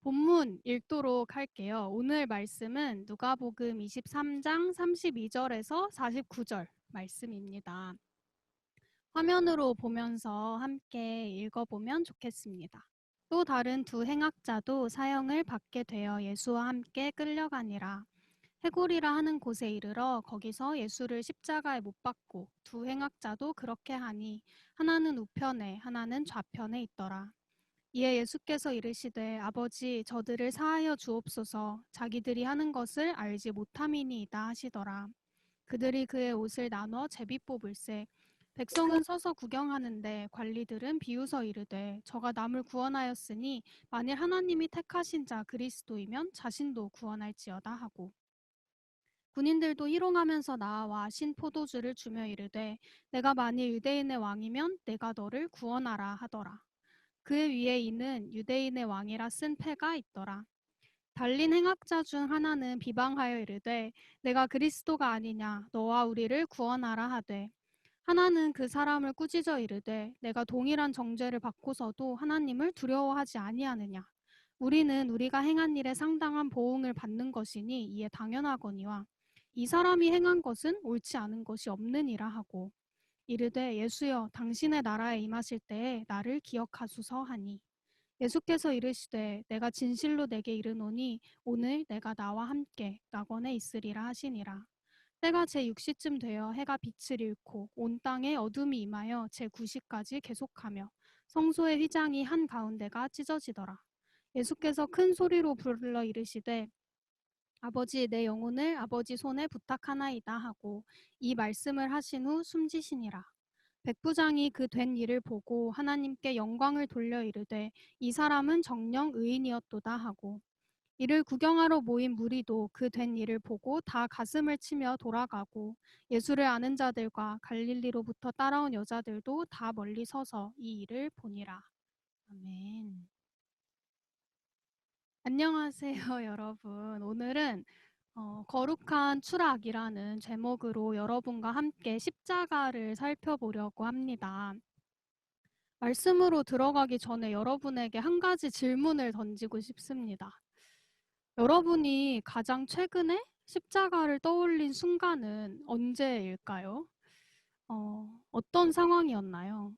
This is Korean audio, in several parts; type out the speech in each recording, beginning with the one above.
본문 읽도록 할게요. 오늘 말씀은 누가복음 23장 32절에서 49절 말씀입니다. 화면으로 보면서 함께 읽어보면 좋겠습니다. 또 다른 두 행악자도 사형을 받게 되어 예수와 함께 끌려가니라. 해골이라 하는 곳에 이르러 거기서 예수를 십자가에 못 박고 두 행악자도 그렇게 하니 하나는 우편에 하나는 좌편에 있더라. 이에 예수께서 이르시되 아버지 저들을 사하여 주옵소서 자기들이 하는 것을 알지 못함이니이다 하시더라. 그들이 그의 옷을 나눠 제비 뽑을세. 백성은 서서 구경하는데 관리들은 비웃어 이르되 저가 남을 구원하였으니 만일 하나님이 택하신 자 그리스도이면 자신도 구원할지어다 하고 군인들도 희롱하면서 나와 신 포도주를 주며 이르되 내가 만일 유대인의 왕이면 내가 너를 구원하라 하더라. 그 위에 이는 유대인의 왕이라 쓴 패가 있더라. 달린 행악자 중 하나는 비방하여 이르되 내가 그리스도가 아니냐 너와 우리를 구원하라 하되 하나는 그 사람을 꾸짖어 이르되 내가 동일한 정죄를 받고서도 하나님을 두려워하지 아니하느냐 우리는 우리가 행한 일에 상당한 보응을 받는 것이니 이에 당연하거니와 이 사람이 행한 것은 옳지 않은 것이 없느니라 하고 이르되 예수여 당신의 나라에 임하실 때에 나를 기억하소서 하니 예수께서 이르시되 내가 진실로 내게 이르노니 오늘 내가 나와 함께 낙원에 있으리라 하시니라. 때가 제6시쯤 되어 해가 빛을 잃고 온 땅에 어둠이 임하여 제9시까지 계속하며 성소의 휘장이 한가운데가 찢어지더라. 예수께서 큰 소리로 불러 이르시되 아버지 내 영혼을 아버지 손에 부탁하나이다 하고 이 말씀을 하신 후 숨지시니라. 백부장이 그 된 일을 보고 하나님께 영광을 돌려 이르되 이 사람은 정녕 의인이었도다 하고 이를 구경하러 모인 무리도 그 된 일을 보고 다 가슴을 치며 돌아가고 예수를 아는 자들과 갈릴리로부터 따라온 여자들도 다 멀리 서서 이 일을 보니라. 아멘. 안녕하세요, 여러분. 오늘은 거룩한 추락이라는 제목으로 여러분과 함께 십자가를 살펴보려고 합니다. 말씀으로 들어가기 전에 여러분에게 한 가지 질문을 던지고 싶습니다. 여러분이 가장 최근에 십자가를 떠올린 순간은 언제일까요? 어떤 상황이었나요?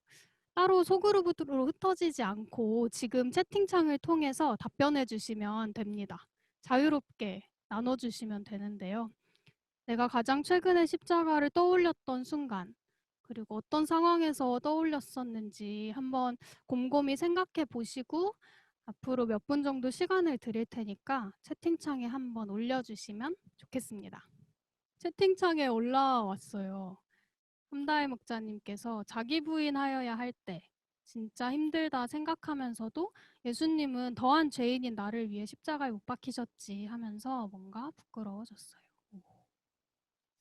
따로 소그룹으로 흩어지지 않고 지금 채팅창을 통해서 답변해 주시면 됩니다. 자유롭게 나눠주시면 되는데요. 내가 가장 최근에 십자가를 떠올렸던 순간, 그리고 어떤 상황에서 떠올렸었는지 한번 곰곰이 생각해 보시고 앞으로 몇 분 정도 시간을 드릴 테니까 채팅창에 한번 올려주시면 좋겠습니다. 채팅창에 올라왔어요. 함다혜 목자님께서 자기 부인하여야 할 때 진짜 힘들다 생각하면서도 예수님은 더한 죄인인 나를 위해 십자가에 못 박히셨지 하면서 뭔가 부끄러워졌어요.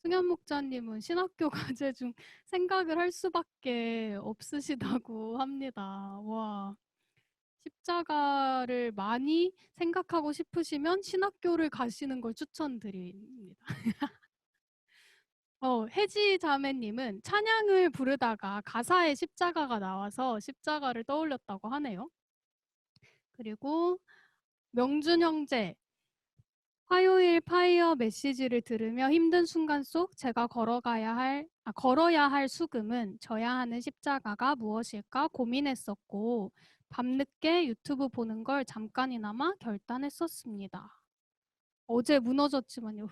승현 목자님은 신학교 과제 중 생각을 할 수밖에 없으시다고 합니다. 와, 십자가를 많이 생각하고 싶으시면 신학교를 가시는 걸 추천드립니다. 혜지 자매님은 찬양을 부르다가 가사에 십자가가 나와서 십자가를 떠올렸다고 하네요. 그리고 명준 형제, 화요일 파이어 메시지를 들으며 힘든 순간 속 제가 걸어야 할 수금은 져야 하는 십자가가 무엇일까 고민했었고 밤늦게 유튜브 보는 걸 잠깐이나마 결단했었습니다. 어제 무너졌지만요,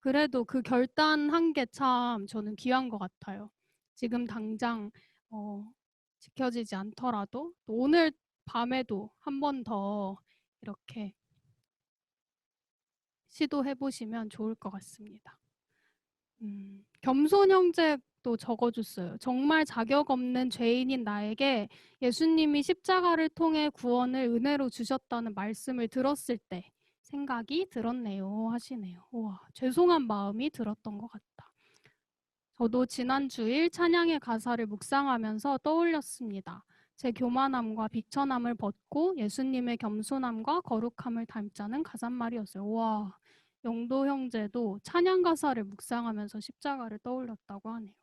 그래도 그 결단한 게 참 저는 귀한 것 같아요. 지금 당장 지켜지지 않더라도 또 오늘 밤에도 한 번 더 이렇게 시도해 보시면 좋을 것 같습니다. 겸손 형제도 적어줬어요. 정말 자격 없는 죄인인 나에게 예수님이 십자가를 통해 구원을 은혜로 주셨다는 말씀을 들었을 때 생각이 들었네요 하시네요. 우와, 죄송한 마음이 들었던 것 같다. 저도 지난 주일 찬양의 가사를 묵상하면서 떠올렸습니다. 제 교만함과 비천함을 벗고 예수님의 겸손함과 거룩함을 닮자는 가사말이었어요. 우와, 영도 형제도 찬양 가사를 묵상하면서 십자가를 떠올렸다고 하네요.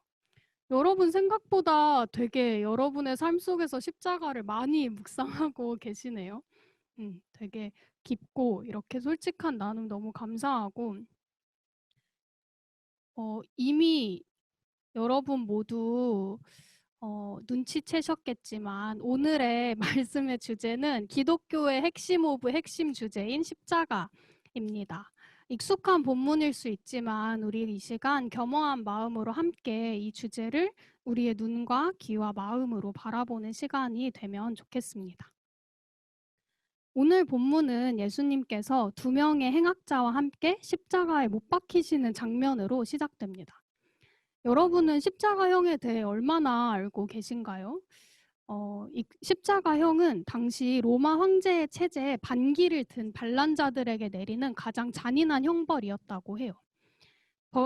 여러분 생각보다 되게 여러분의 삶 속에서 십자가를 많이 묵상하고 계시네요. 되게 깊고 이렇게 솔직한 나눔 너무 감사하고 이미 여러분 모두 눈치채셨겠지만 오늘의 말씀의 주제는 기독교의 핵심 오브 핵심 주제인 십자가입니다. 익숙한 본문일 수 있지만 우리 이 시간 겸허한 마음으로 함께 이 주제를 우리의 눈과 귀와 마음으로 바라보는 시간이 되면 좋겠습니다. 오늘 본문은 예수님께서 2명의 행악자와 함께 십자가에 못 박히시는 장면으로 시작됩니다. 여러분은 십자가형에 대해 얼마나 알고 계신가요? 이 십자가형은 당시 로마 황제의 체제에 반기를 든 반란자들에게 내리는 가장 잔인한 형벌이었다고 해요.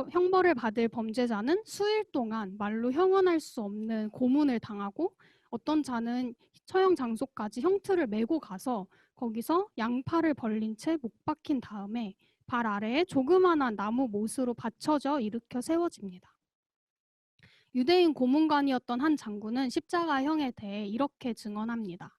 형벌을 받을 범죄자는 수일 동안 말로 형언할 수 없는 고문을 당하고 어떤 자는 처형 장소까지 형틀을 메고 가서 거기서 양팔을 벌린 채 못 박힌 다음에 발 아래에 조그만한 나무 못으로 받쳐져 일으켜 세워집니다. 유대인 고문관이었던 한 장군은 십자가형에 대해 이렇게 증언합니다.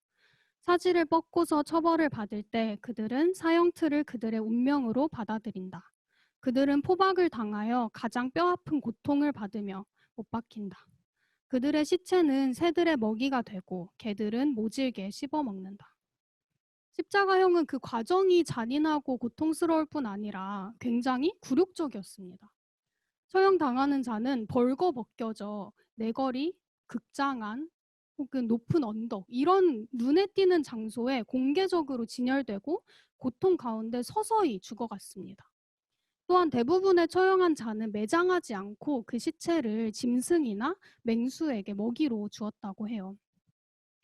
사지를 뻗고서 처벌을 받을 때 그들은 사형틀을 그들의 운명으로 받아들인다. 그들은 포박을 당하여 가장 뼈아픈 고통을 받으며 못 박힌다. 그들의 시체는 새들의 먹이가 되고 개들은 모질게 씹어먹는다. 십자가형은 그 과정이 잔인하고 고통스러울 뿐 아니라 굉장히 굴욕적이었습니다. 처형당하는 자는 벌거벗겨져 내거리, 극장안, 혹은 높은 언덕 이런 눈에 띄는 장소에 공개적으로 진열되고 고통 가운데 서서히 죽어갔습니다. 또한 대부분의 처형한 자는 매장하지 않고 그 시체를 짐승이나 맹수에게 먹이로 주었다고 해요.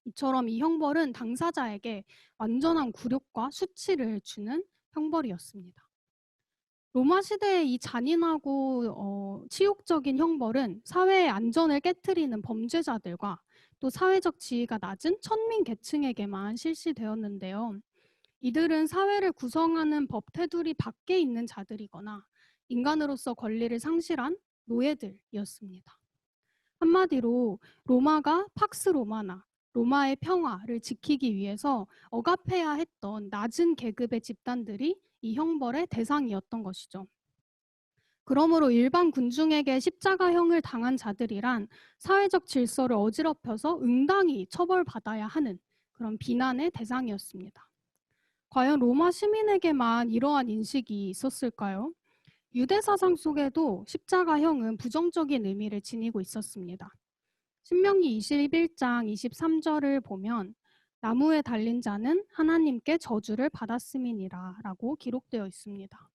이처럼 이 형벌은 당사자에게 완전한 굴욕과 수치를 주는 형벌이었습니다. 로마 시대의 이 잔인하고 치욕적인 형벌은 사회의 안전을 깨트리는 범죄자들과 또 사회적 지위가 낮은 천민 계층에게만 실시되었는데요. 이들은 사회를 구성하는 법 테두리 밖에 있는 자들이거나 인간으로서 권리를 상실한 노예들이었습니다. 한마디로 로마가 팍스 로마나 로마의 평화를 지키기 위해서 억압해야 했던 낮은 계급의 집단들이 이 형벌의 대상이었던 것이죠. 그러므로 일반 군중에게 십자가형을 당한 자들이란 사회적 질서를 어지럽혀서 응당히 처벌받아야 하는 그런 비난의 대상이었습니다. 과연 로마 시민에게만 이러한 인식이 있었을까요? 유대 사상 속에도 십자가형은 부정적인 의미를 지니고 있었습니다. 신명기 21장 23절을 보면 나무에 달린 자는 하나님께 저주를 받았음이니라 라고 기록되어 있습니다.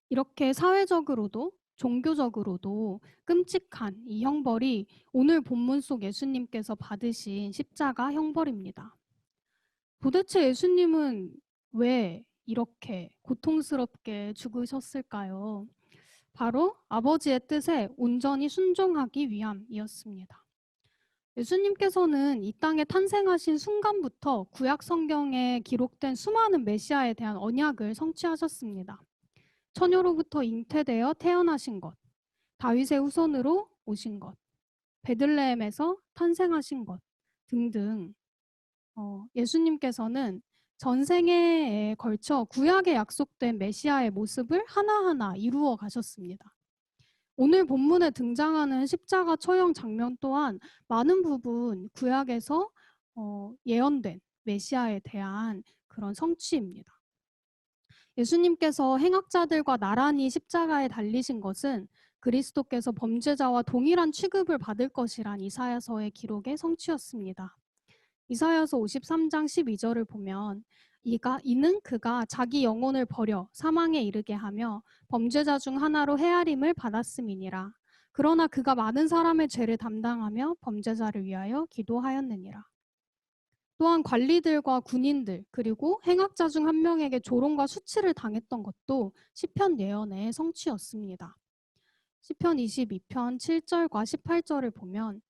이렇게 사회적으로도 종교적으로도 끔찍한 이 형벌이 오늘 본문 속 예수님께서 받으신 십자가 형벌입니다. 도대체 예수님은 왜 이렇게 고통스럽게 죽으셨을까요? 바로 아버지의 뜻에 온전히 순종하기 위함이었습니다. 예수님께서는 이 땅에 탄생하신 순간부터 구약 성경에 기록된 수많은 메시아에 대한 언약을 성취하셨습니다. 처녀로부터 잉태되어 태어나신 것, 다윗의 후손으로 오신 것, 베들레헴에서 탄생하신 것 등등 예수님께서는 전생에 걸쳐 구약에 약속된 메시아의 모습을 하나하나 이루어 가셨습니다. 오늘 본문에 등장하는 십자가 처형 장면 또한 많은 부분 구약에서 예언된 메시아에 대한 그런 성취입니다. 예수님께서 행악자들과 나란히 십자가에 달리신 것은 그리스도께서 범죄자와 동일한 취급을 받을 것이란 이사야서의 기록의 성취였습니다. 이사야서 53장 12절을 보면 이는 그가 자기 영혼을 버려 사망에 이르게 하며 범죄자 중 하나로 헤아림을 받았음이니라. 그러나 그가 많은 사람의 죄를 담당하며 범죄자를 위하여 기도하였느니라. 또한 관리들과 군인들 그리고 행악자 중 한 명에게 조롱과 수치를 당했던 것도 시편 예언의 성취였습니다. 시편 22편 7절과 18절을 보면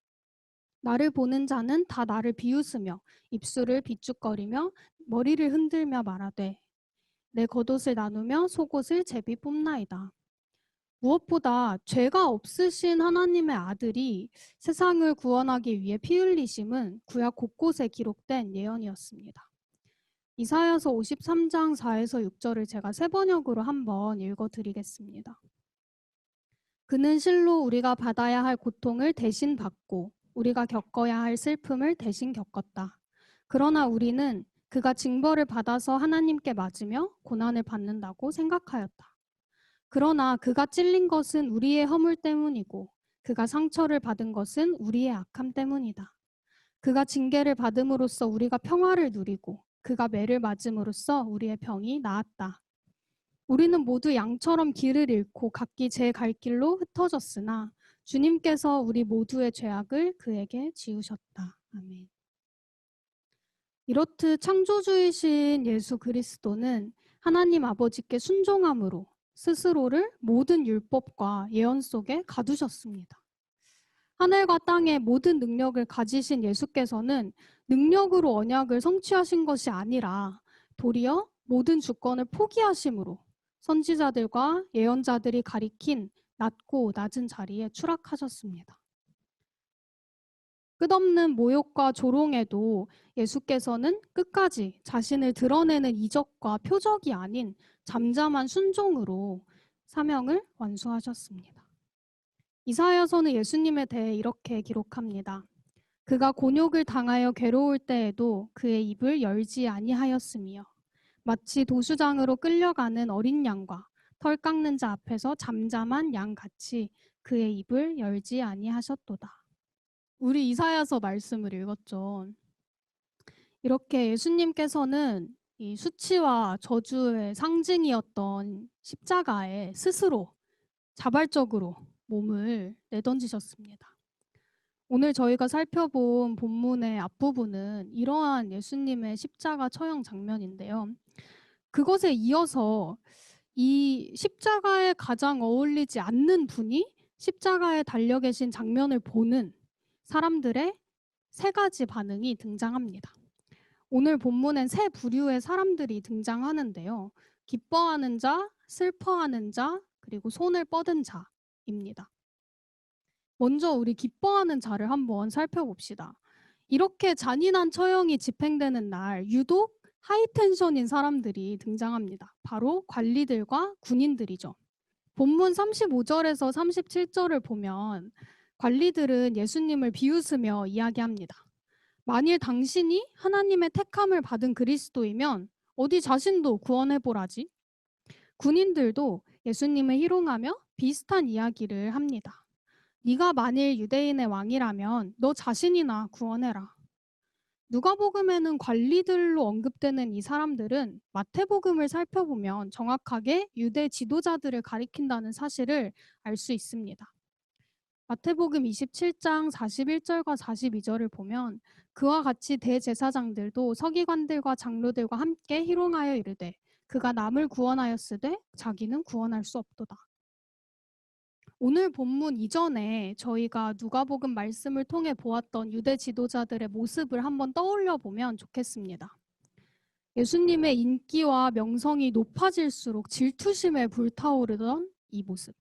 나를 보는 자는 다 나를 비웃으며 입술을 비축거리며 머리를 흔들며 말하되 내 겉옷을 나누며 속옷을 제비 뽑나이다. 무엇보다 죄가 없으신 하나님의 아들이 세상을 구원하기 위해 피 흘리심은 구약 곳곳에 기록된 예언이었습니다. 이사야서 53장 4에서 6절을 제가 새 번역으로 한번 읽어드리겠습니다. 그는 실로 우리가 받아야 할 고통을 대신 받고 우리가 겪어야 할 슬픔을 대신 겪었다. 그러나 우리는 그가 징벌을 받아서 하나님께 맞으며 고난을 받는다고 생각하였다. 그러나 그가 찔린 것은 우리의 허물 때문이고 그가 상처를 받은 것은 우리의 악함 때문이다. 그가 징계를 받음으로써 우리가 평화를 누리고 그가 매를 맞음으로써 우리의 병이 나았다. 우리는 모두 양처럼 길을 잃고 각기 제 갈 길로 흩어졌으나 주님께서 우리 모두의 죄악을 그에게 지우셨다. 아멘. 이렇듯 창조주이신 예수 그리스도는 하나님 아버지께 순종함으로 스스로를 모든 율법과 예언 속에 가두셨습니다. 하늘과 땅의 모든 능력을 가지신 예수께서는 능력으로 언약을 성취하신 것이 아니라 도리어 모든 주권을 포기하심으로 선지자들과 예언자들이 가리킨 낮고 낮은 자리에 추락하셨습니다. 끝없는 모욕과 조롱에도 예수께서는 끝까지 자신을 드러내는 이적과 표적이 아닌 잠잠한 순종으로 사명을 완수하셨습니다. 이사야서는 예수님에 대해 이렇게 기록합니다. 그가 곤욕을 당하여 괴로울 때에도 그의 입을 열지 아니하였으며 마치 도수장으로 끌려가는 어린 양과 털 깎는 자 앞에서 잠잠한 양같이 그의 입을 열지 아니하셨도다. 우리 이사야서 말씀을 읽었죠. 이렇게 예수님께서는 이 수치와 저주의 상징이었던 십자가에 스스로 자발적으로 몸을 내던지셨습니다. 오늘 저희가 살펴본 본문의 앞부분은 이러한 예수님의 십자가 처형 장면인데요. 그것에 이어서 이 십자가에 가장 어울리지 않는 분이 십자가에 달려 계신 장면을 보는 사람들의 세 가지 반응이 등장합니다. 오늘 본문엔 세 부류의 사람들이 등장하는데요. 기뻐하는 자, 슬퍼하는 자, 그리고 손을 뻗은 자입니다. 먼저 우리 기뻐하는 자를 한번 살펴봅시다. 이렇게 잔인한 처형이 집행되는 날 유독 하이텐션인 사람들이 등장합니다. 바로 관리들과 군인들이죠. 본문 35절에서 37절을 보면 관리들은 예수님을 비웃으며 이야기합니다. 만일 당신이 하나님의 택함을 받은 그리스도이면 어디 자신도 구원해보라지. 군인들도 예수님을 희롱하며 비슷한 이야기를 합니다. 네가 만일 유대인의 왕이라면 너 자신이나 구원해라. 누가복음에는 관리들로 언급되는 이 사람들은 마태복음을 살펴보면 정확하게 유대 지도자들을 가리킨다는 사실을 알 수 있습니다. 마태복음 27장 41절과 42절을 보면 그와 같이 대제사장들도 서기관들과 장로들과 함께 희롱하여 이르되 그가 남을 구원하였으되 자기는 구원할 수 없도다. 오늘 본문 이전에 저희가 누가복음 말씀을 통해 보았던 유대 지도자들의 모습을 한번 떠올려 보면 좋겠습니다. 예수님의 인기와 명성이 높아질수록 질투심에 불타오르던 이 모습.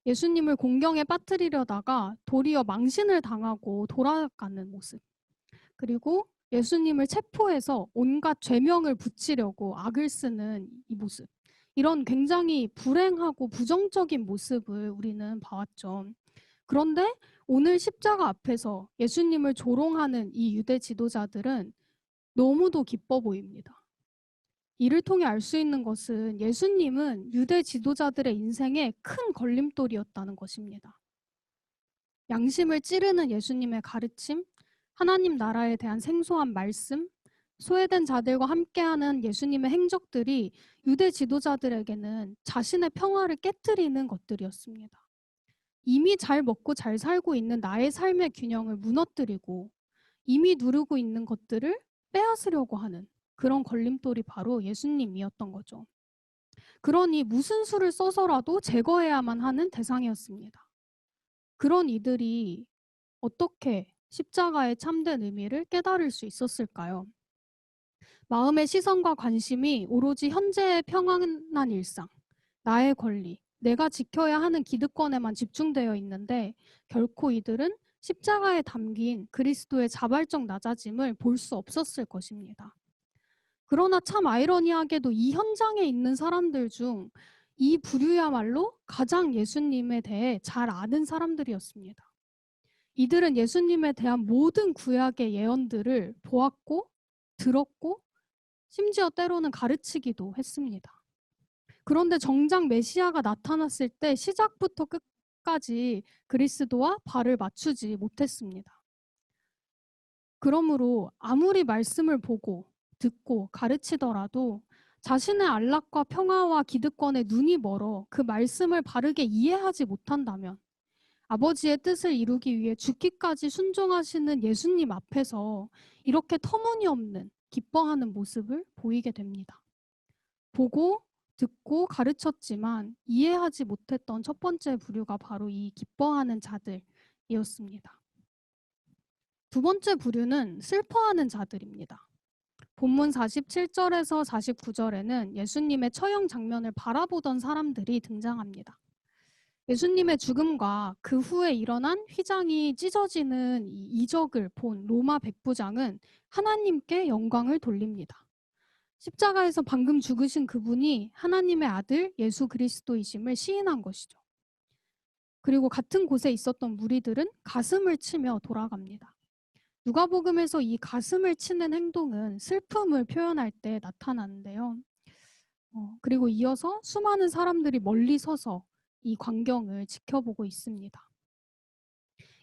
예수님을 공경에 빠뜨리려다가 도리어 망신을 당하고 돌아가는 모습. 그리고 예수님을 체포해서 온갖 죄명을 붙이려고 악을 쓰는 이 모습. 이런 굉장히 불행하고 부정적인 모습을 우리는 봐왔죠. 그런데 오늘 십자가 앞에서 예수님을 조롱하는 이 유대 지도자들은 너무도 기뻐 보입니다. 이를 통해 알 수 있는 것은 예수님은 유대 지도자들의 인생에 큰 걸림돌이었다는 것입니다. 양심을 찌르는 예수님의 가르침, 하나님 나라에 대한 생소한 말씀, 소외된 자들과 함께하는 예수님의 행적들이 유대 지도자들에게는 자신의 평화를 깨뜨리는 것들이었습니다. 이미 잘 먹고 잘 살고 있는 나의 삶의 균형을 무너뜨리고 이미 누르고 있는 것들을 빼앗으려고 하는 그런 걸림돌이 바로 예수님이었던 거죠. 그러니 무슨 수를 써서라도 제거해야만 하는 대상이었습니다. 그런 이들이 어떻게 십자가의 참된 의미를 깨달을 수 있었을까요? 마음의 시선과 관심이 오로지 현재의 평안한 일상, 나의 권리, 내가 지켜야 하는 기득권에만 집중되어 있는데 결코 이들은 십자가에 담긴 그리스도의 자발적 낮아짐을 볼 수 없었을 것입니다. 그러나 참 아이러니하게도 이 현장에 있는 사람들 중 이 부류야말로 가장 예수님에 대해 잘 아는 사람들이었습니다. 이들은 예수님에 대한 모든 구약의 예언들을 보았고 들었고 심지어 때로는 가르치기도 했습니다. 그런데 정작 메시아가 나타났을 때 시작부터 끝까지 그리스도와 발을 맞추지 못했습니다. 그러므로 아무리 말씀을 보고 듣고 가르치더라도 자신의 안락과 평화와 기득권에 눈이 멀어 그 말씀을 바르게 이해하지 못한다면 아버지의 뜻을 이루기 위해 죽기까지 순종하시는 예수님 앞에서 이렇게 터무니없는 기뻐하는 모습을 보이게 됩니다. 보고 듣고 가르쳤지만 이해하지 못했던 첫 번째 부류가 바로 이 기뻐하는 자들이었습니다. 두 번째 부류는 슬퍼하는 자들입니다. 본문 47절에서 49절에는 예수님의 처형 장면을 바라보던 사람들이 등장합니다. 예수님의 죽음과 그 후에 일어난 휘장이 찢어지는 이 이적을 본 로마 백부장은 하나님께 영광을 돌립니다. 십자가에서 방금 죽으신 그분이 하나님의 아들 예수 그리스도이심을 시인한 것이죠. 그리고 같은 곳에 있었던 무리들은 가슴을 치며 돌아갑니다. 누가복음에서 이 가슴을 치는 행동은 슬픔을 표현할 때 나타나는데요. 그리고 이어서 수많은 사람들이 멀리 서서 이 광경을 지켜보고 있습니다.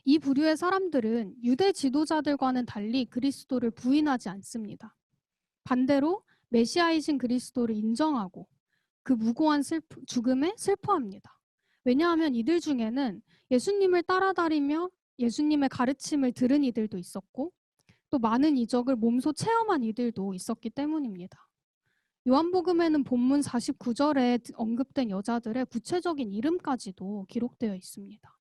이 부류의 사람들은 유대 지도자들과는 달리 그리스도를 부인하지 않습니다. 반대로 메시아이신 그리스도를 인정하고 그 무고한 죽음에 슬퍼합니다. 왜냐하면 이들 중에는 예수님을 따라다니며 예수님의 가르침을 들은 이들도 있었고 또 많은 이적을 몸소 체험한 이들도 있었기 때문입니다. 요한복음에는 본문 49절에 언급된 여자들의 구체적인 이름까지도 기록되어 있습니다.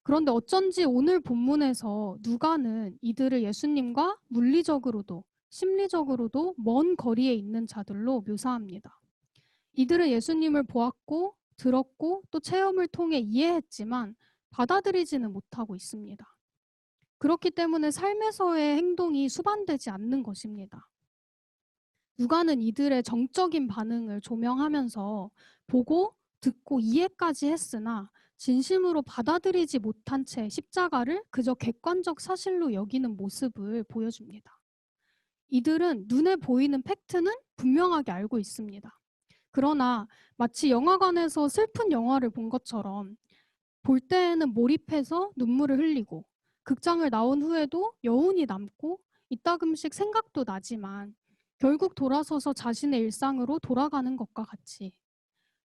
그런데 어쩐지 오늘 본문에서 누가는 이들을 예수님과 물리적으로도 심리적으로도 먼 거리에 있는 자들로 묘사합니다. 이들은 예수님을 보았고 들었고 또 체험을 통해 이해했지만 받아들이지는 못하고 있습니다. 그렇기 때문에 삶에서의 행동이 수반되지 않는 것입니다. 누가는 이들의 정적인 반응을 조명하면서 보고 듣고 이해까지 했으나 진심으로 받아들이지 못한 채 십자가를 그저 객관적 사실로 여기는 모습을 보여줍니다. 이들은 눈에 보이는 팩트는 분명하게 알고 있습니다. 그러나 마치 영화관에서 슬픈 영화를 본 것처럼 볼 때에는 몰입해서 눈물을 흘리고 극장을 나온 후에도 여운이 남고 이따금씩 생각도 나지만 결국 돌아서서 자신의 일상으로 돌아가는 것과 같이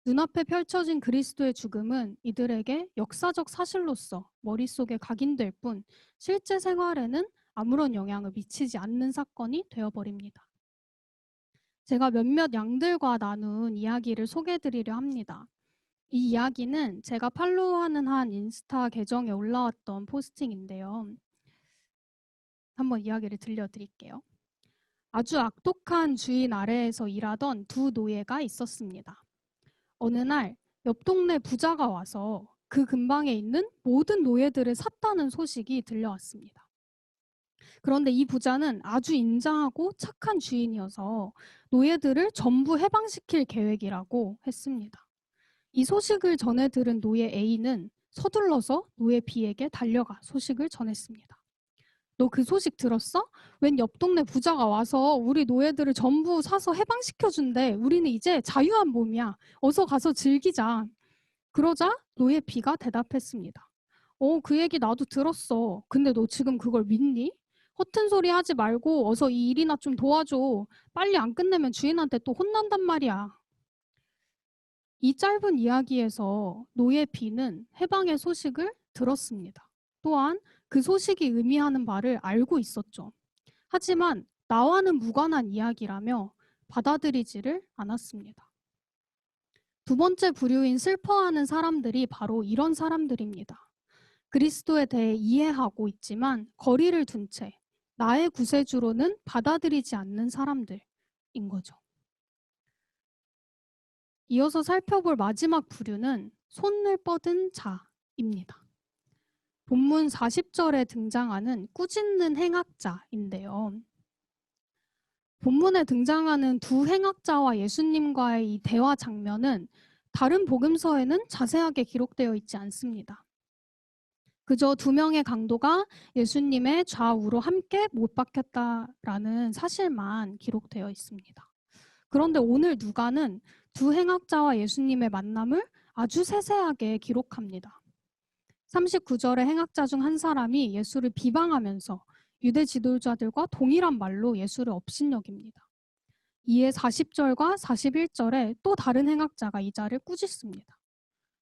눈앞에 펼쳐진 그리스도의 죽음은 이들에게 역사적 사실로서 머릿속에 각인될 뿐 실제 생활에는 아무런 영향을 미치지 않는 사건이 되어버립니다. 제가 몇몇 양들과 나눈 이야기를 소개해드리려 합니다. 이 이야기는 제가 팔로우하는 한 인스타 계정에 올라왔던 포스팅인데요. 한번 이야기를 들려드릴게요. 아주 악독한 주인 아래에서 일하던 두 노예가 있었습니다. 어느 날 옆 동네 부자가 와서 그 근방에 있는 모든 노예들을 샀다는 소식이 들려왔습니다. 그런데 이 부자는 아주 인자하고 착한 주인이어서 노예들을 전부 해방시킬 계획이라고 했습니다. 이 소식을 전해 들은 노예 A는 서둘러서 노예 B에게 달려가 소식을 전했습니다. 너 그 소식 들었어? 웬 옆 동네 부자가 와서 우리 노예들을 전부 사서 해방시켜준대. 우리는 이제 자유한 몸이야. 어서 가서 즐기자. 그러자 노예 B가 대답했습니다. 그 얘기 나도 들었어. 근데 너 지금 그걸 믿니? 허튼 소리 하지 말고 어서 이 일이나 좀 도와줘. 빨리 안 끝내면 주인한테 또 혼난단 말이야. 이 짧은 이야기에서 노예 B는 해방의 소식을 들었습니다. 또한 그 소식이 의미하는 바를 알고 있었죠. 하지만 나와는 무관한 이야기라며 받아들이지를 않았습니다. 두 번째 부류인 슬퍼하는 사람들이 바로 이런 사람들입니다. 그리스도에 대해 이해하고 있지만 거리를 둔 채 나의 구세주로는 받아들이지 않는 사람들인 거죠. 이어서 살펴볼 마지막 부류는 손을 뻗은 자입니다. 본문 40절에 등장하는 꾸짖는 행악자인데요. 본문에 등장하는 두 행악자와 예수님과의 이 대화 장면은 다른 복음서에는 자세하게 기록되어 있지 않습니다. 그저 두 명의 강도가 예수님의 좌우로 함께 못 박혔다라는 사실만 기록되어 있습니다. 그런데 오늘 누가는 두 행악자와 예수님의 만남을 아주 세세하게 기록합니다. 39절의 행악자 중 한 사람이 예수를 비방하면서 유대 지도자들과 동일한 말로 예수를 업신여깁니다. 이에 40절과 41절에 또 다른 행악자가 이 자를 꾸짖습니다.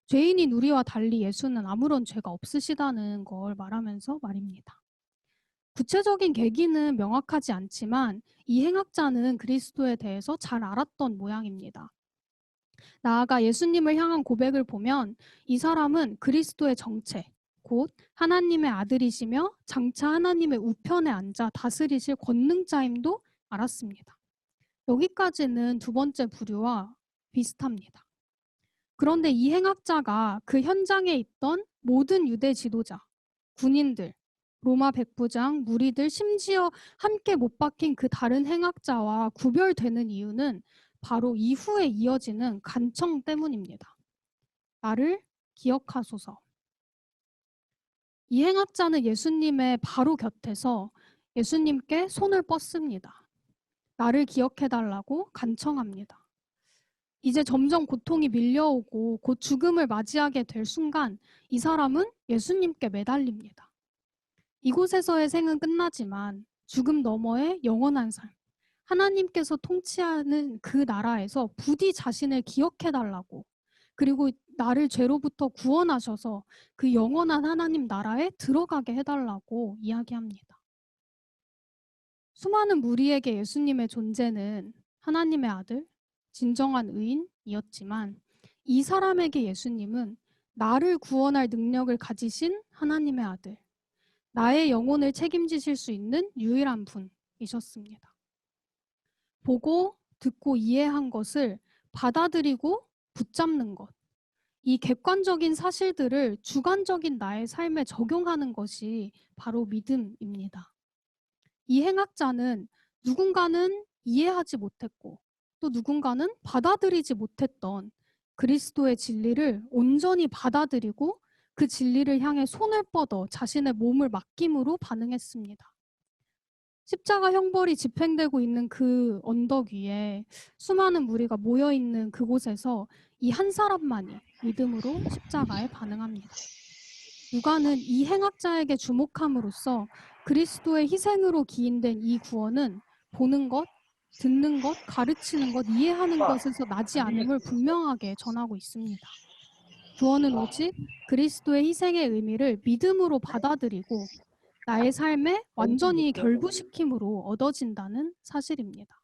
죄인인 우리와 달리 예수는 아무런 죄가 없으시다는 걸 말하면서 말입니다. 구체적인 계기는 명확하지 않지만 이 행악자는 그리스도에 대해서 잘 알았던 모양입니다. 나아가 예수님을 향한 고백을 보면 이 사람은 그리스도의 정체, 곧 하나님의 아들이시며 장차 하나님의 우편에 앉아 다스리실 권능자임도 알았습니다. 여기까지는 두 번째 부류와 비슷합니다. 그런데 이 행악자가 그 현장에 있던 모든 유대 지도자, 군인들, 로마 백부장, 무리들, 심지어 함께 못 박힌 그 다른 행악자와 구별되는 이유는 바로 이후에 이어지는 간청 때문입니다. 나를 기억하소서. 이 행악자는 예수님의 바로 곁에서 예수님께 손을 뻗습니다. 나를 기억해달라고 간청합니다. 이제 점점 고통이 밀려오고 곧 죽음을 맞이하게 될 순간 이 사람은 예수님께 매달립니다. 이곳에서의 생은 끝나지만 죽음 너머의 영원한 삶, 하나님께서 통치하는 그 나라에서 부디 자신을 기억해달라고, 그리고 나를 죄로부터 구원하셔서 그 영원한 하나님 나라에 들어가게 해달라고 이야기합니다. 수많은 무리에게 예수님의 존재는 하나님의 아들, 진정한 의인이었지만 이 사람에게 예수님은 나를 구원할 능력을 가지신 하나님의 아들, 나의 영혼을 책임지실 수 있는 유일한 분이셨습니다. 보고 듣고 이해한 것을 받아들이고 붙잡는 것, 이 객관적인 사실들을 주관적인 나의 삶에 적용하는 것이 바로 믿음입니다. 이 행악자는 누군가는 이해하지 못했고 또 누군가는 받아들이지 못했던 그리스도의 진리를 온전히 받아들이고 그 진리를 향해 손을 뻗어 자신의 몸을 맡김으로 반응했습니다. 십자가 형벌이 집행되고 있는 그 언덕 위에 수많은 무리가 모여있는 그곳에서 이 한 사람만이 믿음으로 십자가에 반응합니다. 누가는 이 행악자에게 주목함으로써 그리스도의 희생으로 기인된 이 구원은 보는 것, 듣는 것, 가르치는 것, 이해하는 것에서 나지 않음을 분명하게 전하고 있습니다. 구원은 오직 그리스도의 희생의 의미를 믿음으로 받아들이고 나의 삶에 완전히 결부시킴으로 얻어진다는 사실입니다.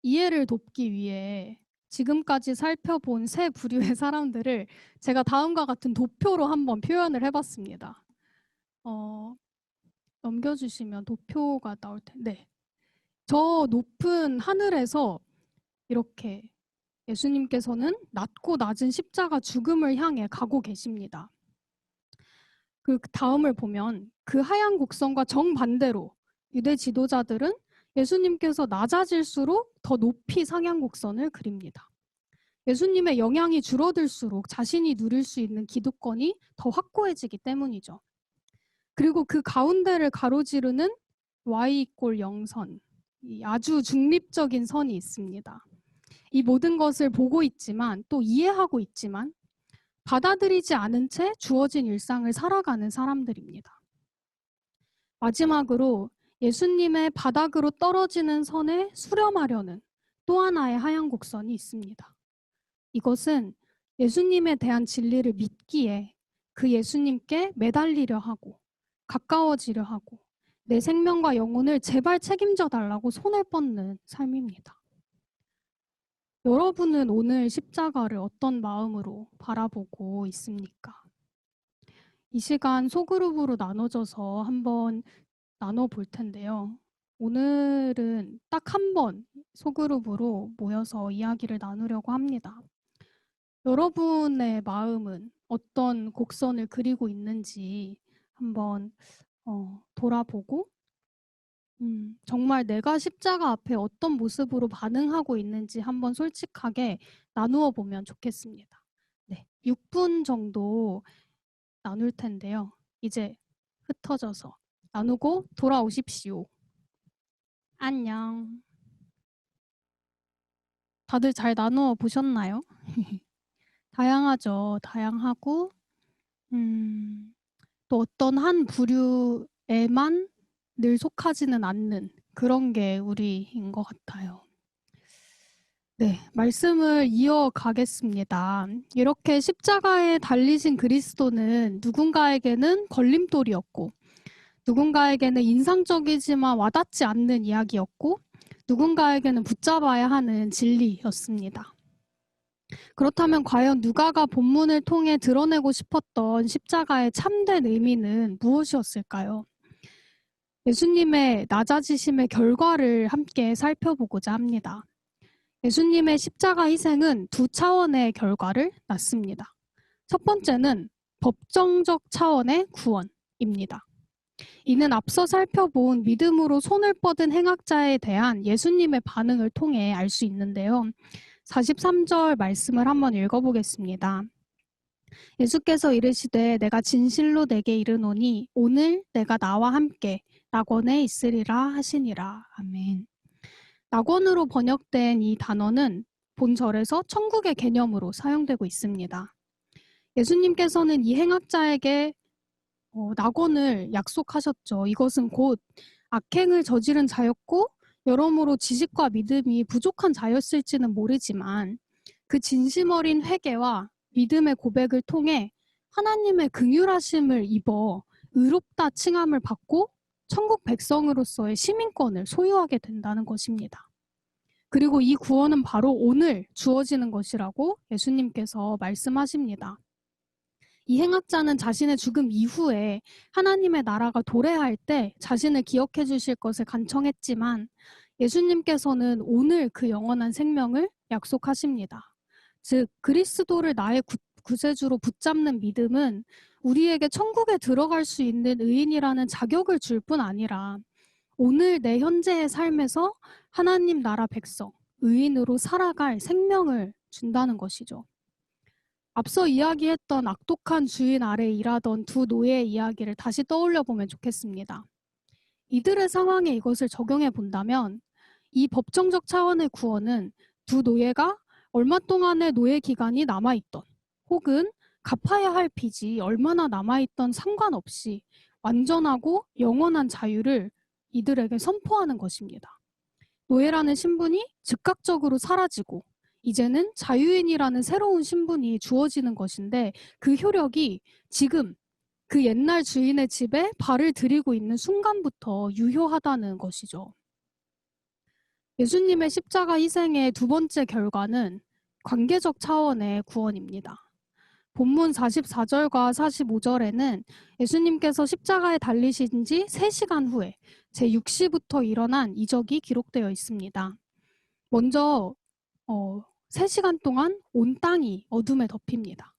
이해를 돕기 위해 지금까지 살펴본 세 부류의 사람들을 제가 다음과 같은 도표로 한번 표현을 해봤습니다. 넘겨주시면 도표가 나올 텐데, 저 높은 하늘에서 이렇게 예수님께서는 낮고 낮은 십자가 죽음을 향해 가고 계십니다. 그 다음을 보면 그 하얀 곡선과 정반대로 유대 지도자들은 예수님께서 낮아질수록 더 높이 상향 곡선을 그립니다. 예수님의 영향이 줄어들수록 자신이 누릴 수 있는 기득권이 더 확고해지기 때문이죠. 그리고 그 가운데를 가로지르는 Y=0선, 아주 중립적인 선이 있습니다. 이 모든 것을 보고 있지만 또 이해하고 있지만 받아들이지 않은 채 주어진 일상을 살아가는 사람들입니다. 마지막으로 예수님의 바닥으로 떨어지는 선에 수렴하려는 또 하나의 하얀 곡선이 있습니다. 이것은 예수님에 대한 진리를 믿기에 그 예수님께 매달리려 하고 가까워지려 하고 내 생명과 영혼을 제발 책임져 달라고 손을 뻗는 삶입니다. 여러분은 오늘 십자가를 어떤 마음으로 바라보고 있습니까? 이 시간 소그룹으로 나눠져서 한번 나눠볼 텐데요. 오늘은 딱 한 번 소그룹으로 모여서 이야기를 나누려고 합니다. 여러분의 마음은 어떤 곡선을 그리고 있는지 한번 돌아보고 정말 내가 십자가 앞에 어떤 모습으로 반응하고 있는지 한번 솔직하게 나누어 보면 좋겠습니다. 네, 6분 정도 나눌 텐데요. 이제 흩어져서 나누고 돌아오십시오. 안녕. 다들 잘 나누어 보셨나요? 다양하죠. 다양하고 또 어떤 한 부류에만 늘 속하지는 않는 그런 게 우리인 것 같아요. 네, 말씀을 이어가겠습니다. 이렇게 십자가에 달리신 그리스도는 누군가에게는 걸림돌이었고, 누군가에게는 인상적이지만 와닿지 않는 이야기였고, 누군가에게는 붙잡아야 하는 진리였습니다. 그렇다면 과연 누가가 본문을 통해 드러내고 싶었던 십자가의 참된 의미는 무엇이었을까요? 예수님의 낮아지심의 결과를 함께 살펴보고자 합니다. 예수님의 십자가 희생은 두 차원의 결과를 낳습니다. 첫 번째는 법정적 차원의 구원입니다. 이는 앞서 살펴본 믿음으로 손을 뻗은 행악자에 대한 예수님의 반응을 통해 알 수 있는데요. 43절 말씀을 한번 읽어보겠습니다. 예수께서 이르시되 내가 진실로 내게 이르노니 오늘 내가 나와 함께 낙원에 있으리라 하시니라. 아멘. 낙원으로 번역된 이 단어는 본절에서 천국의 개념으로 사용되고 있습니다. 예수님께서는 이 행악자에게 낙원을 약속하셨죠. 이것은 곧 악행을 저지른 자였고 여러모로 지식과 믿음이 부족한 자였을지는 모르지만 그 진심 어린 회개와 믿음의 고백을 통해 하나님의 긍휼하심을 입어 의롭다 칭함을 받고 천국 백성으로서의 시민권을 소유하게 된다는 것입니다. 그리고 이 구원은 바로 오늘 주어지는 것이라고 예수님께서 말씀하십니다. 이 행악자는 자신의 죽음 이후에 하나님의 나라가 도래할 때 자신을 기억해 주실 것을 간청했지만 예수님께서는 오늘 그 영원한 생명을 약속하십니다. 즉 그리스도를 나의 구세주로 붙잡는 믿음은 우리에게 천국에 들어갈 수 있는 의인이라는 자격을 줄 뿐 아니라 오늘 내 현재의 삶에서 하나님 나라 백성, 의인으로 살아갈 생명을 준다는 것이죠. 앞서 이야기했던 악독한 주인 아래 일하던 두 노예의 이야기를 다시 떠올려 보면 좋겠습니다. 이들의 상황에 이것을 적용해 본다면 이 법정적 차원의 구원은 두 노예가 얼마 동안의 노예 기간이 남아있던 혹은 갚아야 할 빚이 얼마나 남아있던 상관없이 완전하고 영원한 자유를 이들에게 선포하는 것입니다. 노예라는 신분이 즉각적으로 사라지고 이제는 자유인이라는 새로운 신분이 주어지는 것인데 그 효력이 지금 그 옛날 주인의 집에 발을 들이고 있는 순간부터 유효하다는 것이죠. 예수님의 십자가 희생의 두 번째 결과는 관계적 차원의 구원입니다. 본문 44절과 45절에는 예수님께서 십자가에 달리신 지 3시간 후에 제6시부터 일어난 이적이 기록되어 있습니다. 먼저 3시간 동안 온 땅이 어둠에 덮입니다.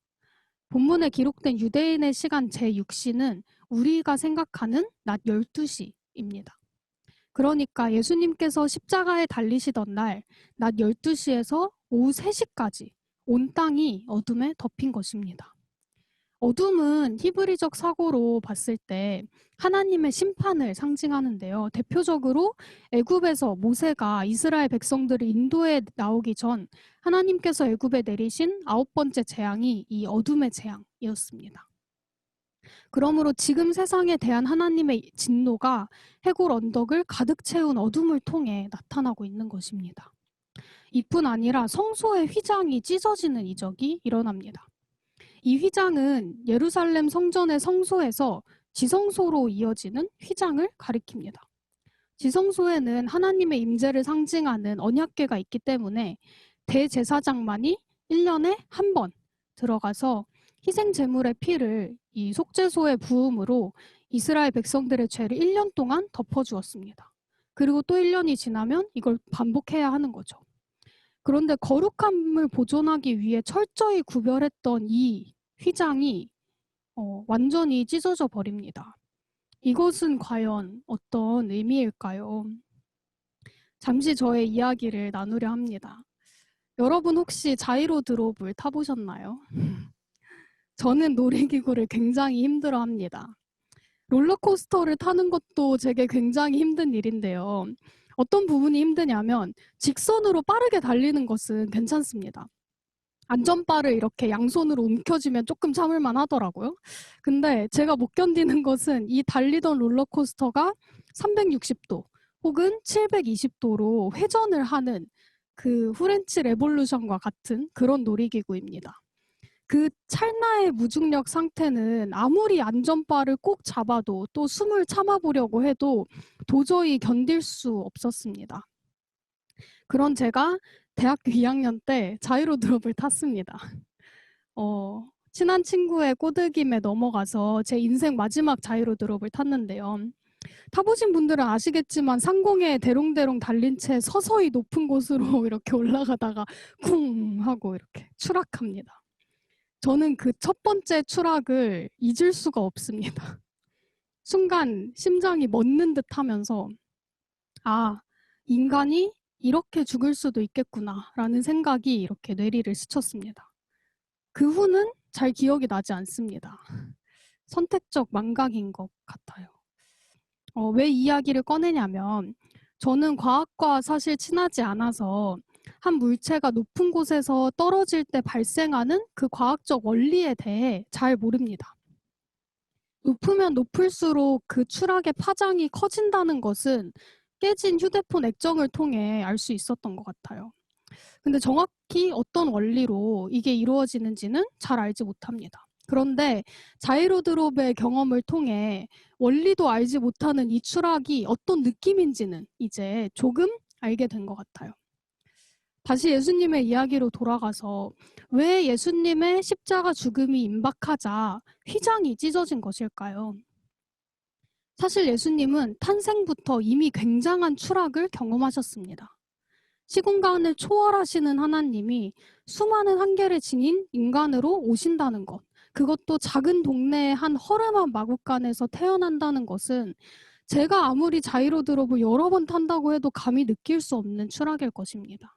본문에 기록된 유대인의 시간 제6시는 우리가 생각하는 낮 12시입니다. 그러니까 예수님께서 십자가에 달리시던 날 낮 12시에서 오후 3시까지 온 땅이 어둠에 덮인 것입니다. 어둠은 히브리적 사고로 봤을 때 하나님의 심판을 상징하는데요. 대표적으로 애굽에서 모세가 이스라엘 백성들을 인도에 나오기 전 하나님께서 애굽에 내리신 9번째 재앙이 이 어둠의 재앙이었습니다. 그러므로 지금 세상에 대한 하나님의 진노가 해골 언덕을 가득 채운 어둠을 통해 나타나고 있는 것입니다. 이뿐 아니라 성소의 휘장이 찢어지는 이적이 일어납니다. 이 휘장은 예루살렘 성전의 성소에서 지성소로 이어지는 휘장을 가리킵니다. 지성소에는 하나님의 임재를 상징하는 언약궤가 있기 때문에 대제사장만이 1년에 한 번 들어가서 희생 제물의 피를 이 속죄소에 부음으로 이스라엘 백성들의 죄를 1년 동안 덮어주었습니다. 그리고 또 1년이 지나면 이걸 반복해야 하는 거죠. 그런데 거룩함을 보존하기 위해 철저히 구별했던 이 휘장이 완전히 찢어져 버립니다. 이것은 과연 어떤 의미일까요? 잠시 저의 이야기를 나누려 합니다. 여러분 혹시 자이로 드롭을 타보셨나요? 저는 놀이기구를 굉장히 힘들어합니다. 롤러코스터를 타는 것도 제게 굉장히 힘든 일인데요. 어떤 부분이 힘드냐면 직선으로 빠르게 달리는 것은 괜찮습니다. 안전바를 이렇게 양손으로 움켜쥐면 조금 참을만 하더라고요. 근데 제가 못 견디는 것은 이 달리던 롤러코스터가 360도 혹은 720도로 회전을 하는 그 후렌치 레볼루션과 같은 그런 놀이기구입니다. 그 찰나의 무중력 상태는 아무리 안전바를 꼭 잡아도 또 숨을 참아보려고 해도 도저히 견딜 수 없었습니다. 그런 제가 대학교 2학년 때 자이로 드롭을 탔습니다. 친한 친구의 꼬드김에 넘어가서 제 인생 마지막 자이로 드롭을 탔는데요. 타보신 분들은 아시겠지만 상공에 대롱대롱 달린 채 서서히 높은 곳으로 이렇게 올라가다가 쿵 하고 이렇게 추락합니다. 저는 그 첫 번째 추락을 잊을 수가 없습니다. 순간 심장이 멎는 듯 하면서 아, 인간이 이렇게 죽을 수도 있겠구나 라는 생각이 이렇게 뇌리를 스쳤습니다. 그 후는 잘 기억이 나지 않습니다. 선택적 망각인 것 같아요. 왜 이야기를 꺼내냐면 저는 과학과 사실 친하지 않아서 한 물체가 높은 곳에서 떨어질 때 발생하는 그 과학적 원리에 대해 잘 모릅니다. 높으면 높을수록 그 추락의 파장이 커진다는 것은 깨진 휴대폰 액정을 통해 알 수 있었던 것 같아요. 근데 정확히 어떤 원리로 이게 이루어지는지는 잘 알지 못합니다. 그런데 자이로 드롭의 경험을 통해 원리도 알지 못하는 이 추락이 어떤 느낌인지는 이제 조금 알게 된 것 같아요. 다시 예수님의 이야기로 돌아가서 왜 예수님의 십자가 죽음이 임박하자 휘장이 찢어진 것일까요? 사실 예수님은 탄생부터 이미 굉장한 추락을 경험하셨습니다. 시공간을 초월하시는 하나님이 수많은 한계를 지닌 인간으로 오신다는 것, 그것도 작은 동네의 한 허름한 마구간에서 태어난다는 것은 제가 아무리 자이로 드롭을 여러 번 탄다고 해도 감히 느낄 수 없는 추락일 것입니다.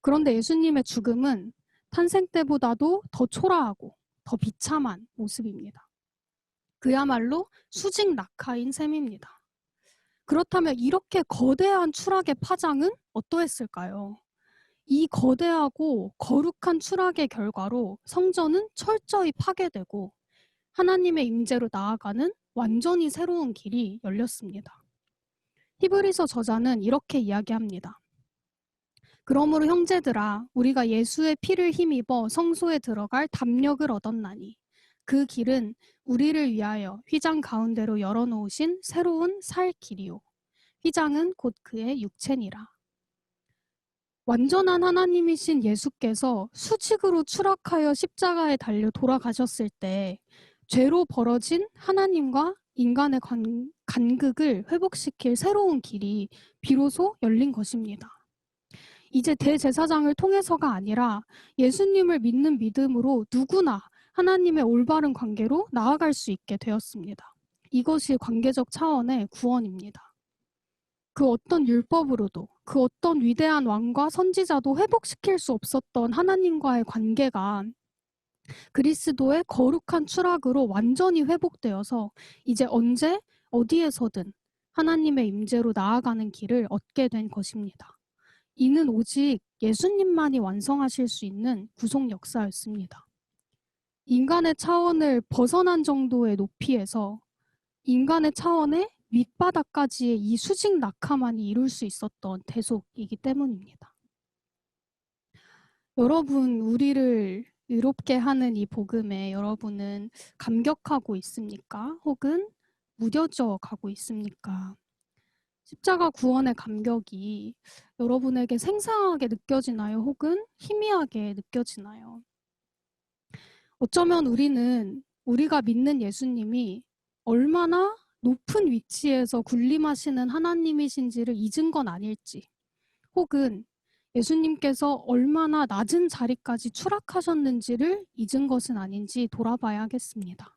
그런데 예수님의 죽음은 탄생 때보다도 더 초라하고 더 비참한 모습입니다. 그야말로 수직 낙하인 셈입니다. 그렇다면 이렇게 거대한 추락의 파장은 어떠했을까요? 이 거대하고 거룩한 추락의 결과로 성전은 철저히 파괴되고 하나님의 임재로 나아가는 완전히 새로운 길이 열렸습니다. 히브리서 저자는 이렇게 이야기합니다. 그러므로 형제들아 우리가 예수의 피를 힘입어 성소에 들어갈 담력을 얻었나니 그 길은 우리를 위하여 휘장 가운데로 열어놓으신 새로운 살 길이요 휘장은 곧 그의 육체니라. 완전한 하나님이신 예수께서 수직으로 추락하여 십자가에 달려 돌아가셨을 때 죄로 벌어진 하나님과 인간의 간극을 회복시킬 새로운 길이 비로소 열린 것입니다. 이제 대제사장을 통해서가 아니라 예수님을 믿는 믿음으로 누구나 하나님의 올바른 관계로 나아갈 수 있게 되었습니다. 이것이 관계적 차원의 구원입니다. 그 어떤 율법으로도 그 어떤 위대한 왕과 선지자도 회복시킬 수 없었던 하나님과의 관계가 그리스도의 거룩한 추락으로 완전히 회복되어서 이제 언제 어디에서든 하나님의 임재로 나아가는 길을 얻게 된 것입니다. 이는 오직 예수님만이 완성하실 수 있는 구속 역사였습니다. 인간의 차원을 벗어난 정도의 높이에서 인간의 차원의 밑바닥까지의 이 수직 낙하만이 이룰 수 있었던 대속이기 때문입니다. 여러분, 우리를 의롭게 하는 이 복음에 여러분은 감격하고 있습니까? 혹은 무뎌져 가고 있습니까? 십자가 구원의 감격이 여러분에게 생생하게 느껴지나요? 혹은 희미하게 느껴지나요? 어쩌면 우리는 우리가 믿는 예수님이 얼마나 높은 위치에서 군림하시는 하나님이신지를 잊은 건 아닐지, 혹은 예수님께서 얼마나 낮은 자리까지 추락하셨는지를 잊은 것은 아닌지 돌아봐야 하겠습니다.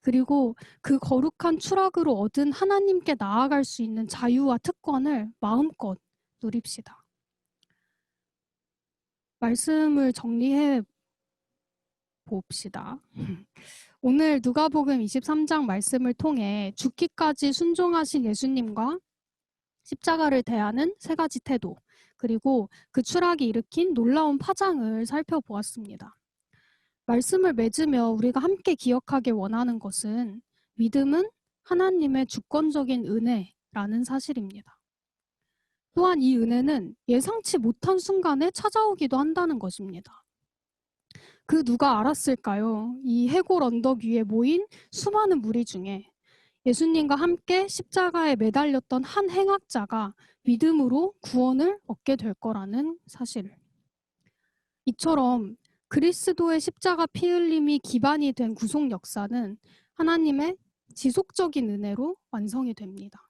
그리고 그 거룩한 추락으로 얻은 하나님께 나아갈 수 있는 자유와 특권을 마음껏 누립시다. 말씀을 정리해 봅시다. 오늘 누가복음 23장 말씀을 통해 죽기까지 순종하신 예수님과 십자가를 대하는 세 가지 태도, 그리고 그 추락이 일으킨 놀라운 파장을 살펴보았습니다. 말씀을 맺으며 우리가 함께 기억하길 원하는 것은 믿음은 하나님의 주권적인 은혜라는 사실입니다. 또한 이 은혜는 예상치 못한 순간에 찾아오기도 한다는 것입니다. 그 누가 알았을까요? 이 해골 언덕 위에 모인 수많은 무리 중에 예수님과 함께 십자가에 매달렸던 한 행악자가 믿음으로 구원을 얻게 될 거라는 사실을. 이처럼 그리스도의 십자가 피 흘림이 기반이 된 구속 역사는 하나님의 지속적인 은혜로 완성이 됩니다.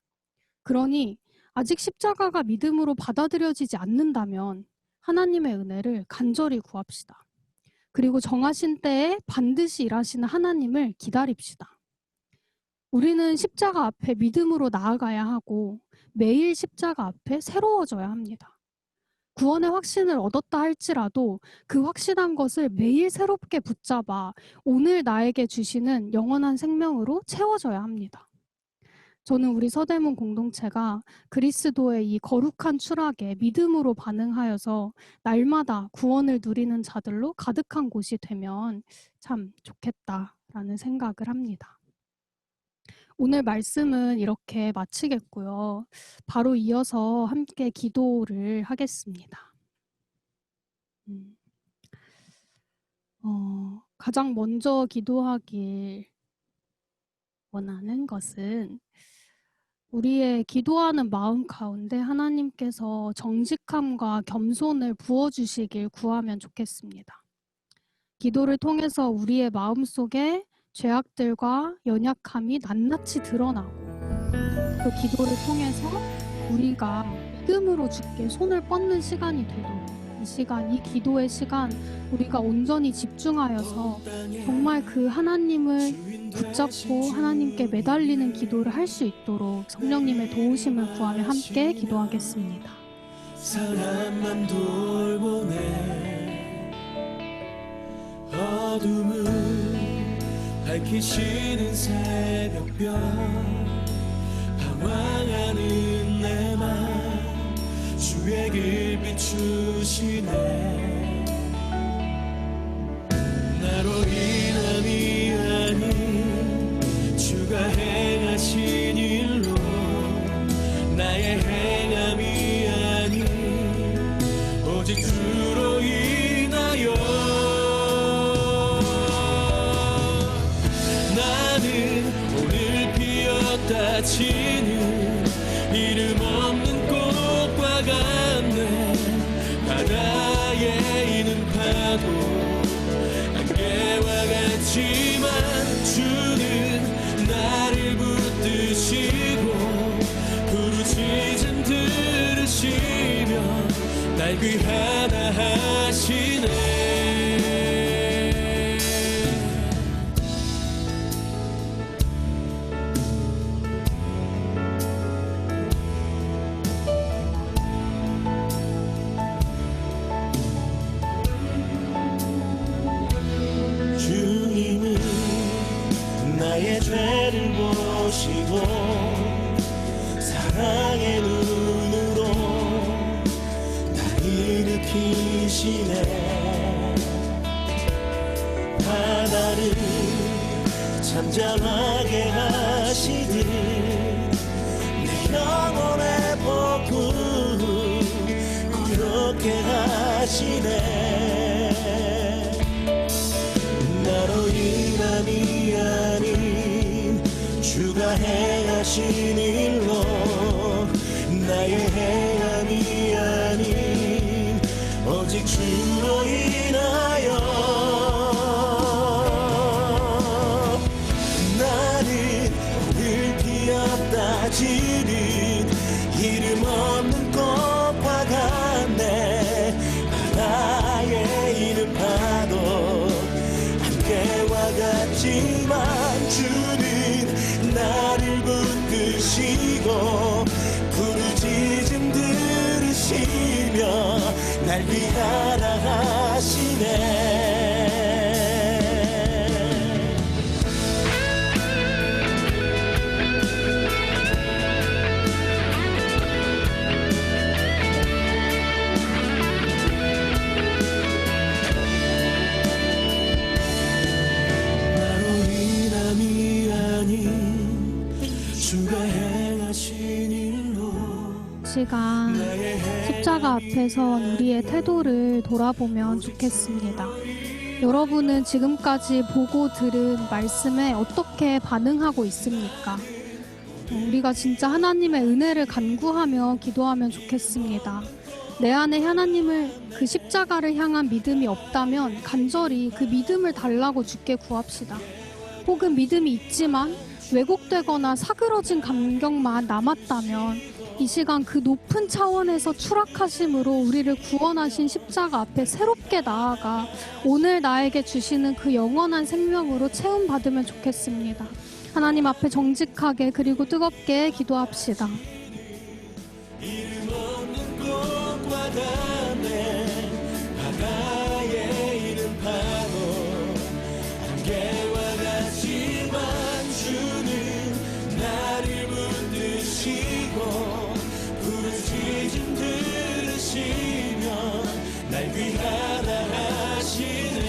그러니 아직 십자가가 믿음으로 받아들여지지 않는다면 하나님의 은혜를 간절히 구합시다. 그리고 정하신 때에 반드시 일하시는 하나님을 기다립시다. 우리는 십자가 앞에 믿음으로 나아가야 하고 매일 십자가 앞에 새로워져야 합니다. 구원의 확신을 얻었다 할지라도 그 확신한 것을 매일 새롭게 붙잡아 오늘 나에게 주시는 영원한 생명으로 채워져야 합니다. 저는 우리 서대문 공동체가 그리스도의 이 거룩한 추락에 믿음으로 반응하여서 날마다 구원을 누리는 자들로 가득한 곳이 되면 참 좋겠다라는 생각을 합니다. 오늘 말씀은 이렇게 마치겠고요. 바로 이어서 함께 기도를 하겠습니다. 가장 먼저 기도하길 원하는 것은 우리의 기도하는 마음 가운데 하나님께서 정직함과 겸손을 부어주시길 구하면 좋겠습니다. 기도를 통해서 우리의 마음속에 죄악들과 연약함이 낱낱이 드러나고 또 기도를 통해서 우리가 믿음으로 주께 손을 뻗는 시간이 되도록 이 시간, 이 기도의 시간 우리가 온전히 집중하여서 정말 그 하나님을 붙잡고 하나님께 매달리는 기도를 할 수 있도록 성령님의 도우심을 구하며 함께 기도하겠습니다. 사랑만 돌보네 어둠을 밝히시는 새벽별 방황하는 내 맘 주의 길 비추시네 나로 인함이 아닌 주가 행하신 일로 나의 행함이 아닌 오직 주로 인하여 지는 이름 없는 꽃과 같네 바다에 있는 파도 안개와 같지만 주는 나를 붙드시고 부르짖음 들으시며 날 귀하다 하시네 죄를 보시고 사랑의 눈으로 날 일으키시네 바다를 잠잠하게 하시듯 내 영혼의 복음 그렇게 하시네 나로 인함이 아닌 주가 행하신 일로 나의 행함이 아닌 오직 주로 인하여 나는 오늘 피었다 지는 이름 없는 꽃과 같네 바다에 있는 파도 안개와 같지만 주 날 위하라 하시네. 시간 십자가 앞에선 우리의 태도를 돌아보면 좋겠습니다. 여러분은 지금까지 보고 들은 말씀에 어떻게 반응하고 있습니까? 우리가 진짜 하나님의 은혜를 간구하며 기도하면 좋겠습니다. 내 안에 하나님을 그 십자가를 향한 믿음이 없다면 간절히 그 믿음을 달라고 주께 구합시다. 혹은 믿음이 있지만 왜곡되거나 사그러진 감격만 남았다면 이 시간 그 높은 차원에서 추락하심으로 우리를 구원하신 십자가 앞에 새롭게 나아가 오늘 나에게 주시는 그 영원한 생명으로 채움받으면 좋겠습니다. 하나님 앞에 정직하게 그리고 뜨겁게 기도합시다. 이름 없는 꽃과 같네 바다에 이른 파도 안개와 같지만 주는 나를 붙드시고 부르짖음 들으시며 날 위하라 하시네.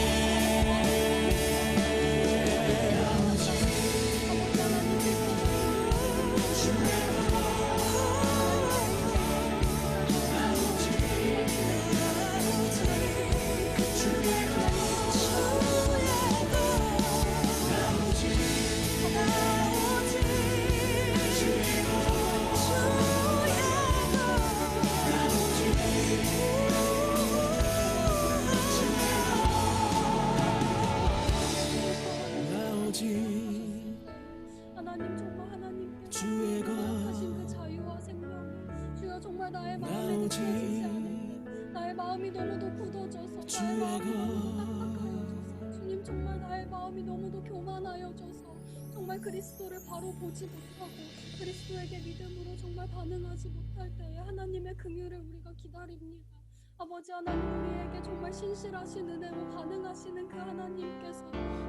하나님 정말 하나님께서 허락하신 그 자유와 생명을 주여 정말 나의 마음에 느껴지지 않는 나의 마음이 너무도 굳어져서 나의 마음이 너무도 딱딱하여져서 주님 정말 나의 마음이 너무도 교만하여져서 정말 그리스도를 바로 보지 못하고 그리스도에게 믿음으로 정말 반응하지 못할 때에 하나님의 긍휼을 우리가 기다립니다. 아버지 하나님 우리에게 정말 신실하신 은혜로 반응하시는 그 하나님께서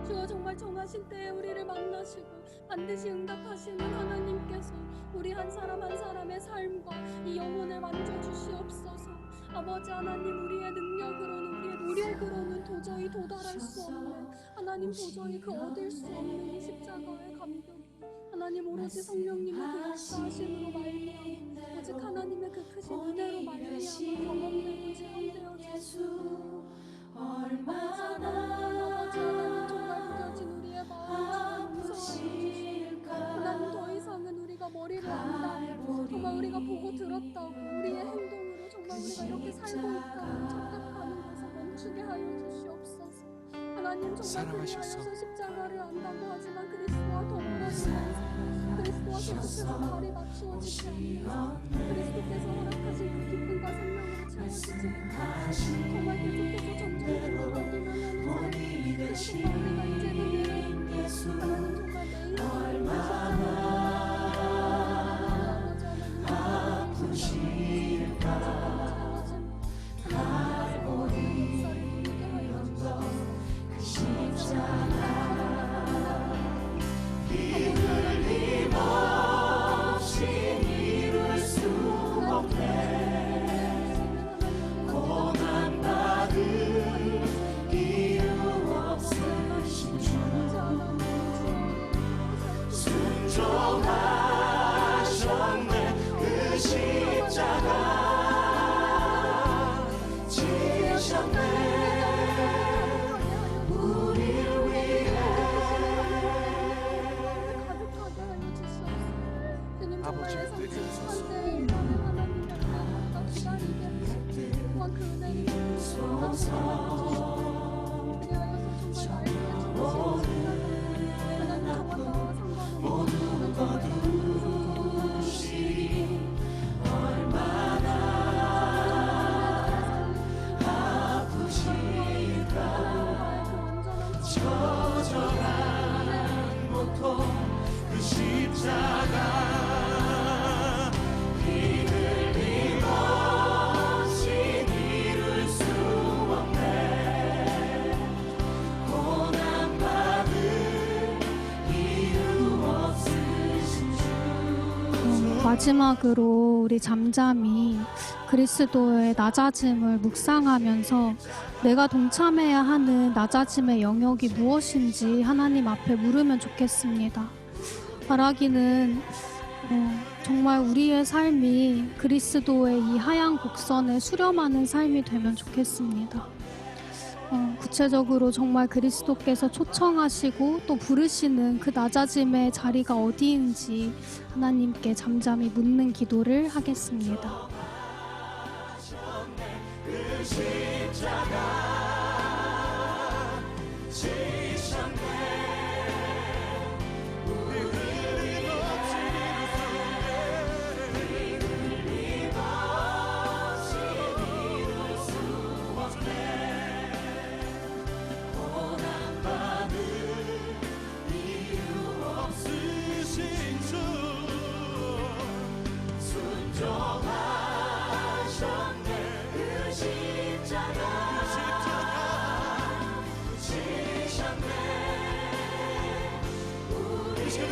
주여 정말 정하신 때에 우리를 만나시고 반드시 응답하시는 하나님께서 우리 한 사람 한 사람의 삶과 이 영혼을 만져주시옵소서. 아버지 하나님 우리의 능력으로는 우리의 노력으로는 도저히 도달할 수 없는 하나님 도저히 그 얻을 수 없는 이 십자가의 감격 하나님 오로지 성령님의 그 역사하심으로 말미암아 오직 하나님의 그 크신 은혜로 말미암아 경험되고 체험되어 주시옵소서. 아버지 하나님 정말 무뎌진 우리의 마음을 용서하여 하나님 더 이상은 우리가 머리를 안다고 정말 우리가 보고 들었다고 우리의 행동으로 정말 우리가 이렇게 살고 있다고 착각하는 것을 멈추게 하여 주시옵소서. 하나님 정말 그리하여서 십자가를 안다고 하지만 그리스도와 더불어 있는 그리스도와 계속해서 발이 맞추어지지 않는 그리스도께서 허락하신 그 기쁨과 생명으로 채워지지 못하는 정말 계속해서 점점 행복하기만 하는 삶 그래서 우리가 이제는 하나님 정말 매일 십자가를 십자가 이들 힘없이 이룰 마지막으로 우리 잠잠히 그리스도의 낮아짐을 묵상하면서 내가 동참해야 하는 낮아짐의 영역이 무엇인지 하나님 앞에 물으면 좋겠습니다. 바라기는 정말 우리의 삶이 그리스도의 이 하얀 곡선에 수렴하는 삶이 되면 좋겠습니다. 구체적으로 정말 그리스도께서 초청하시고 또 부르시는 그 낮아짐의 자리가 어디인지 하나님께 잠잠히 묻는 기도를 하겠습니다.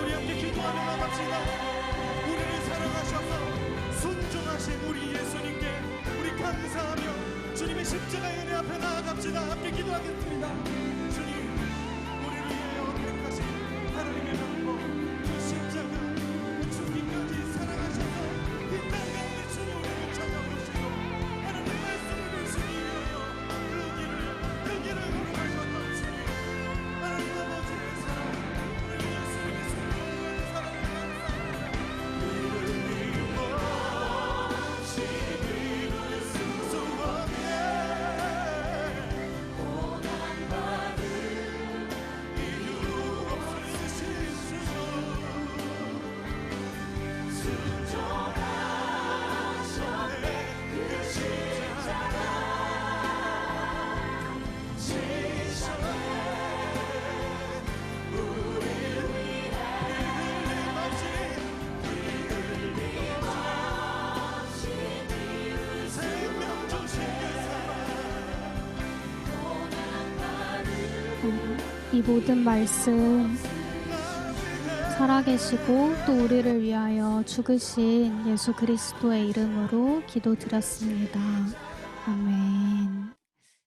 우리 함께 기도하며 나갑시다. 우리를 사랑하셔서 순종하신 우리 예수님께 우리 감사하며 주님의 십자가의 은혜 앞에 나아갑시다. 함께 기도하겠습니다. 주님, 우리를 위하여 택하신 하나님의 명복 그 십자가 죽기까지 사랑하셔서 이 땅 가운데 주님 우리를 찾아오시고 하나님 말씀을 주시기 위하여 그 길을 걸어가셨던 주님, 하나님 아버지의 사랑, 우리 예수님의 생명을 사랑합니다. 이를 믿어 수 없네. 고난받을 이유 없으신 주, 순종하셨네. 그 십자가 지셨네. 우리를 위해 흘림 없이 생명 주신 이 모든 말씀 살아계시고 또 우리를 위하여 죽으신 예수 그리스도의 이름으로 기도드렸습니다. 아멘.